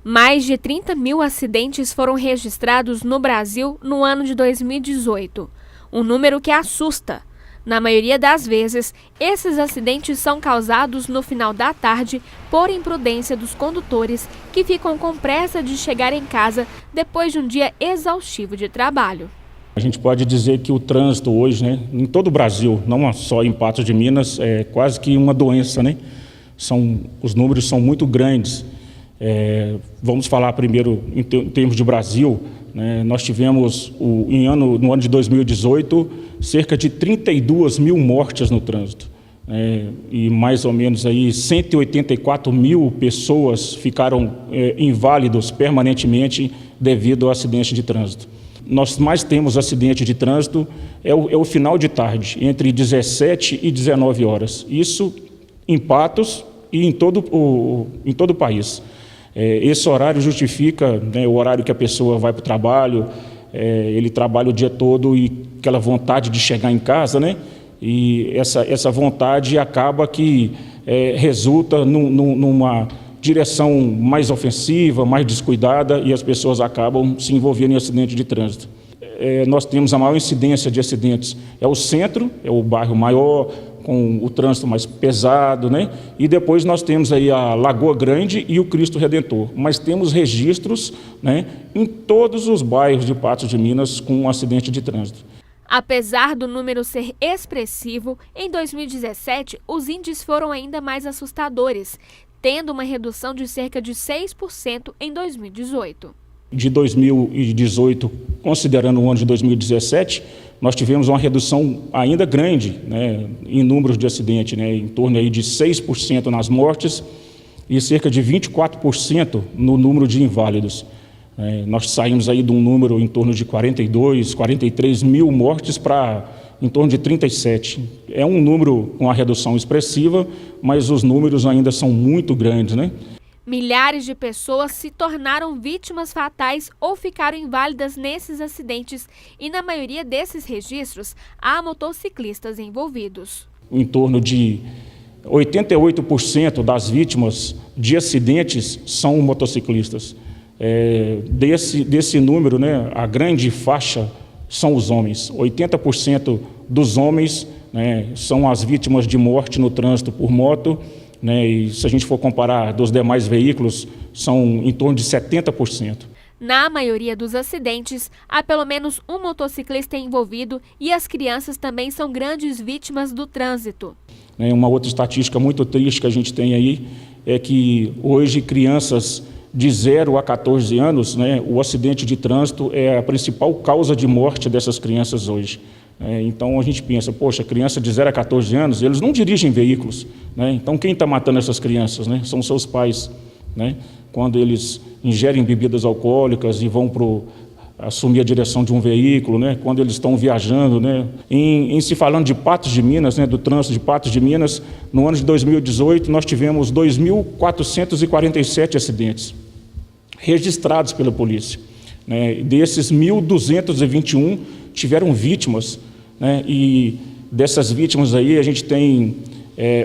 Mais de 30 mil acidentes foram registrados no Brasil no ano de 2018, um número que assusta. Na maioria das vezes, esses acidentes são causados no final da tarde por imprudência dos condutores que ficam com pressa de chegar em casa depois de um dia exaustivo de trabalho. A gente pode dizer que o trânsito hoje, em todo o Brasil, não só em Patos de Minas, é quase que uma doença, os números são muito grandes. Vamos falar primeiro em termos de Brasil. Nós tivemos, no ano de 2018, cerca de 32 mil mortes no trânsito. E mais ou menos aí 184 mil pessoas ficaram inválidos permanentemente devido ao acidente de trânsito. Nós mais temos acidente de trânsito é o final de tarde, entre 17 e 19 horas. Isso em Patos e em todo o país. Esse horário justifica o horário que a pessoa vai para o trabalho, ele trabalha o dia todo e aquela vontade de chegar em casa, e essa vontade acaba que resulta numa direção mais ofensiva, mais descuidada, e as pessoas acabam se envolvendo em acidente de trânsito. Nós temos a maior incidência de acidentes, é o centro, é o bairro maior, com o trânsito mais pesado, E depois nós temos aí a Lagoa Grande e o Cristo Redentor. Mas temos registros, em todos os bairros de Patos de Minas com um acidente de trânsito. Apesar do número ser expressivo, em 2017 os índices foram ainda mais assustadores, tendo uma redução de cerca de 6% em 2018. De 2018, considerando o ano de 2017, nós tivemos uma redução ainda grande, em números de acidente, em torno aí de 6% nas mortes e cerca de 24% no número de inválidos. Nós saímos aí de um número em torno de 42, 43 mil mortes para em torno de 37. É um número com uma redução expressiva, mas os números ainda são muito grandes, Milhares de pessoas se tornaram vítimas fatais ou ficaram inválidas nesses acidentes e, na maioria desses registros, há motociclistas envolvidos. Em torno de 88% das vítimas de acidentes são motociclistas. Desse número, a grande faixa são os homens. 80% dos homens são as vítimas de morte no trânsito por moto. E se a gente for comparar dos demais veículos, são em torno de 70%. Na maioria dos acidentes, há pelo menos um motociclista envolvido e as crianças também são grandes vítimas do trânsito. Uma outra estatística muito triste que a gente tem aí é que hoje crianças de 0 a 14 anos, o acidente de trânsito é a principal causa de morte dessas crianças hoje. Então a gente pensa, poxa, criança de 0 a 14 anos, eles não dirigem veículos, Então quem está matando essas crianças, São seus pais, Quando eles ingerem bebidas alcoólicas e vão assumir a direção de um veículo, Quando eles estão viajando, Em se falando de Patos de Minas, do trânsito de Patos de Minas, no ano de 2018 nós tivemos 2.447 acidentes registrados pela polícia. Desses 1.221 tiveram vítimas, e dessas vítimas aí a gente tem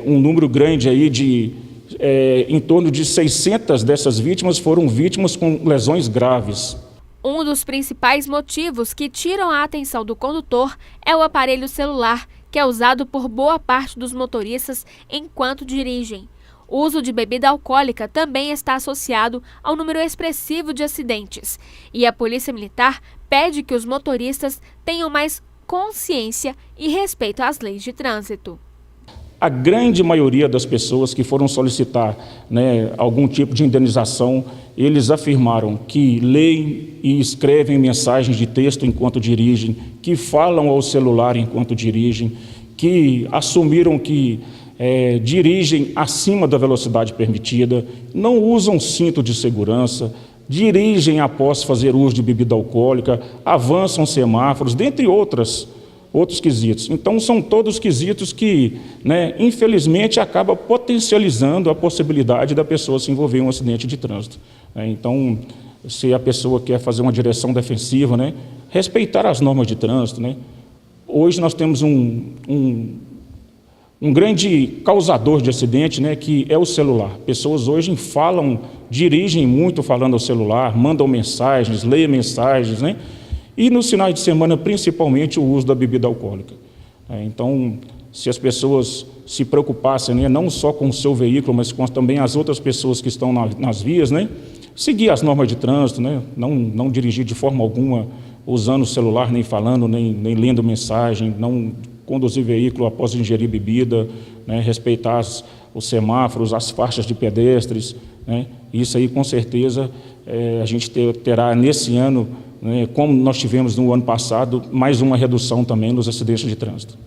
um número grande aí em torno de 600 dessas vítimas foram vítimas com lesões graves. Um dos principais motivos que tiram a atenção do condutor é o aparelho celular, que é usado por boa parte dos motoristas enquanto dirigem. O uso de bebida alcoólica também está associado ao número expressivo de acidentes. E a Polícia Militar pede que os motoristas tenham mais consciência e respeito às leis de trânsito. A grande maioria das pessoas que foram solicitar algum tipo de indenização, eles afirmaram que leem e escrevem mensagens de texto enquanto dirigem, que falam ao celular enquanto dirigem, que assumiram que dirigem acima da velocidade permitida, não usam cinto de segurança, dirigem após fazer uso de bebida alcoólica, avançam semáforos, dentre outros quesitos. Então, são todos quesitos que, infelizmente, acaba potencializando a possibilidade da pessoa se envolver em um acidente de trânsito. Então, se a pessoa quer fazer uma direção defensiva, respeitar as normas de trânsito. Hoje nós temos um grande causador de acidente, né, que é o celular. Pessoas hoje dirigem muito falando ao celular, mandam mensagens, leem mensagens, né, e nos finais de semana, principalmente, o uso da bebida alcoólica. Então, se as pessoas se preocupassem, né, não só com o seu veículo, mas com também as outras pessoas que estão nas vias, né, seguir as normas de trânsito, né, não dirigir de forma alguma usando o celular, nem falando, nem lendo mensagem, não conduzir veículo após ingerir bebida, né, respeitar os semáforos, as faixas de pedestres, né, isso aí com certeza a gente terá nesse ano, né, como nós tivemos no ano passado, mais uma redução também nos acidentes de trânsito.